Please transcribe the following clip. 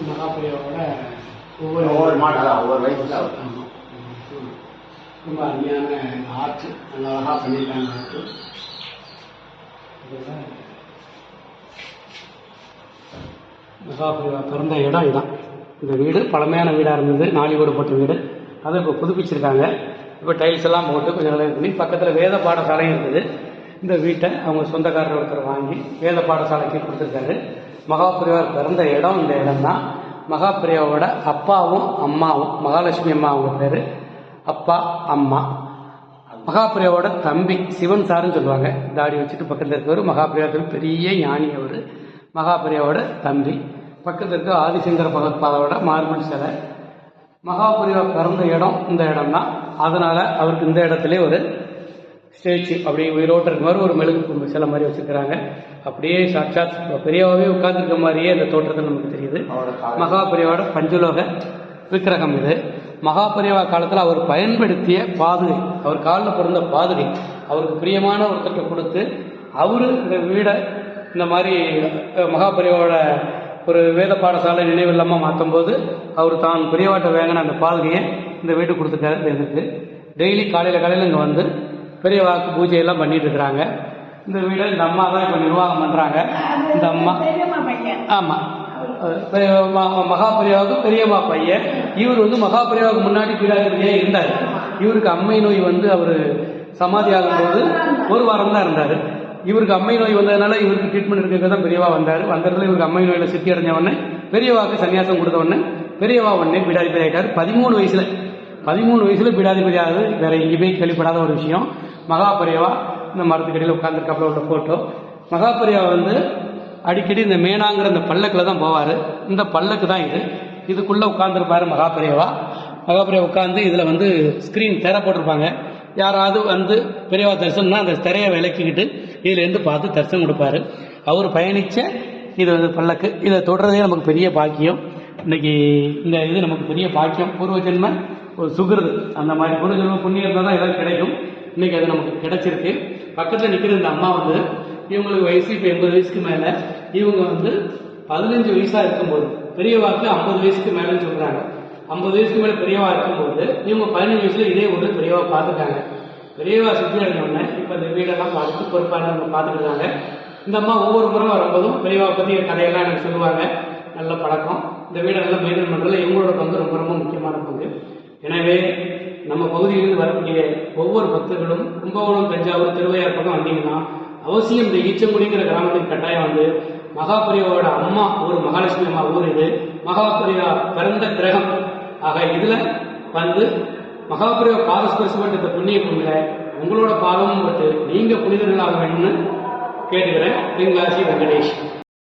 மகாபிரியாவோட ஒவ்வொரு மாடல் ஒவ்வொரு வயசுல ரொம்ப அருமையான ஆர்ட் நல்லா அழகாக பண்ணியிருக்காங்க. மகாபிரிவா பிறந்த இடம் இதான். இந்த வீடு பழமையான வீடாக இருந்தது, 4 வீடு போட்ட வீடு. அதை இப்போ புதுப்பிச்சிருக்காங்க. இப்போ டைல்ஸ் எல்லாம் போட்டு கொஞ்சம் நல்லா பண்ணி பக்கத்தில் வேத பாடசாலையும் இருக்குது. இந்த வீட்டை அவங்க சொந்தக்காரர் ஒருத்தர் வாங்கி வேத பாடசாலைக்கு கொடுத்துருக்காரு. மகாபிரிவார் பிறந்த இடம் இந்த இடம் தான். மகாபிரியாவோட அப்பாவும் அம்மாவும், மகாலட்சுமி அம்மா அவங்க பேர், அப்பா அம்மா. மகாபிரியாவோட தம்பி சிவன் சாருன்னு சொல்லுவாங்க, தாடி வச்சுட்டு பக்கத்தில் இருக்கவர். மகாபிரியாவுக்கு பெரிய ஞானி அவர். மகாபிரியாவோட தம்பி. பக்கத்தில் இருக்க ஆதிசங்கர பகவத்பாதோட மார்பன் சிலை. மகாபிரிவா பிறந்த இடம் இந்த இடம் தான். அதனால அவருக்கு இந்த இடத்துல ஒரு ஸ்டேச்சு அப்படி உயிரோட்ட இருக்க மாதிரி ஒரு மெழுகு சிலை மாதிரி வச்சிருக்கிறாங்க. அப்படியே சாட்சாத் பெரியவாவே உட்கார்ந்துருக்க மாதிரியே இந்த தோற்றத்தில் நமக்கு தெரியுது. மகாபிரியாவோட பஞ்சலோக விக்கிரகம் இது. மகாபிரிவா காலத்தில் அவர் பயன்படுத்திய பாதுகை, அவர் காலில் பிறந்த பாதுகை அவருக்கு பிரியமான ஒருத்தருக்கு கொடுத்து அவரு இந்த வீடை இந்த மாதிரி மகாபிரிவாவோட ஒரு வேத பாடசாலை நினைவு இல்லாமல் மாற்றும் போது அவர் தான் பெரியவாட்ட வேங்கின அந்த பாதுகையை இந்த வீட்டுக்கு கொடுத்துருக்காரு. எனக்கு டெய்லி காலையில் இங்கே வந்து பெரியவாக்கு பூஜையெல்லாம் பண்ணிட்டு இருக்கிறாங்க. இந்த வீடை இந்த அம்மா தான் இப்போ நிர்வாகம் பண்ணுறாங்க. இந்த அம்மா ஆமாம், மகாபிரியாவுக்கு பெரியம்மா பையன். இவர் வந்து மகாபிரியாவுக்கு முன்னாடி பீடாதிபதியே இருந்தார். இவருக்கு அம்மை நோய் வந்து அவர் சமாதி ஆகும்போது 1 வாரம் தான் இருந்தார். இவருக்கு அம்மை நோய் வந்ததுனால இவருக்கு ட்ரீட்மெண்ட் எடுக்க தான் பெரியவா வந்தார். வந்ததுல இவருக்கு அம்மை நோயில் சித்தி அடைஞ்ச உடனே பெரியவாக்கு சன்னியாசம் கொடுத்த உடனே பெரியவா உடனே பீடாதிபதி ஆகிட்டார். 13 வயசுல பீடாதிபதி ஆகுது. வேற எங்கேயுமே கேள்விப்படாத ஒரு விஷயம். மகாபிரியாவா இந்த மரத்துக்கடியில் உட்கார்ந்துருக்காப்புல உள்ள போட்டோ. மகாபிரியாவா வந்து அடிக்கடி இந்த மேனாங்கிற இந்த பல்லக்கில் தான் போவார். இந்த பல்லக்கு தான் இது. இதுக்குள்ளே உட்காந்துருப்பாரு மகாபிரியாவா. உட்காந்து இதில் வந்து ஸ்க்ரீன் திரை போட்டிருப்பாங்க. யாராவது வந்து பெரியவா தரிசனம்னா அந்த திரையை விளக்கிக்கிட்டு இதுலேருந்து பார்த்து தரிசனம் கொடுப்பாரு. அவர் பயணித்த இது வந்து பல்லக்கு. இதை தொடர்றதே நமக்கு பெரிய பாக்கியம். இன்னைக்கு இந்த இது நமக்கு பெரிய பாக்கியம். பூர்வ ஜென்ம ஒரு சுகிருது, அந்த மாதிரி பூர்வ ஜென்ம புண்ணியம் இருந்தால் தான் ஏதாவது கிடைக்கும். இன்னைக்கு அது நமக்கு கிடைச்சிருக்கு. பக்கத்தில் நிற்கிற இந்த அம்மா வந்து இவங்களுக்கு வயசு இப்போ 80 வயசுக்கு மேலே. இவங்க வந்து 15 வயசாக இருக்கும்போது பெரியவாக்கு 50 வயசுக்கு மேலேன்னு சொல்கிறாங்க. 50 வயசுக்கு மேலே பெரியவா இருக்கும்போது இவங்க 15 வயசுல இதே ஊரில் பெரியவா பார்த்துட்டாங்க. பெரியவா சுற்றி அடைஞ்சோடனே இப்போ இந்த வீடெல்லாம் பார்த்துட்டு பொறுப்பாக பார்த்துக்கிட்டாங்க. இந்த அம்மா ஒவ்வொரு முறை வரும்போதும் பெரியவா பற்றி கதையெல்லாம் எனக்கு சொல்லுவாங்க. நல்ல பழக்கம். இந்த வீடெல்லாம் மெயின்டைன் பண்ணுறதுல இவங்களோட பங்கு ரொம்ப ரொம்ப முக்கியமான பங்கு. எனவே நம்ம பகுதியிலிருந்து வரக்கூடிய ஒவ்வொரு பக்தர்களும் கும்பகோணம், தஞ்சாவூர், திருவையார் பக்கம் வந்தீங்கன்னா அவசியம் இந்த ஈச்சங்குடிங்கிற கிராமத்துக்கு கட்டாயம் வந்து மகாபிரியாவோட அம்மா ஊர் மகாலட்சுமி அம்மா ஊர் இது. மகாபிரியா பிறந்த கிரகம். ஆக இதுல வந்து மகாபிரியா பாதஸ்பரிசப்பட்ட இந்த புண்ணிய பூமியில உங்களோட பாதமும் பட்டு நீங்க புனிதர்களாக வேணும்னு கேட்டுக்கிறேன். தென்காசி வெங்கடேஷ்.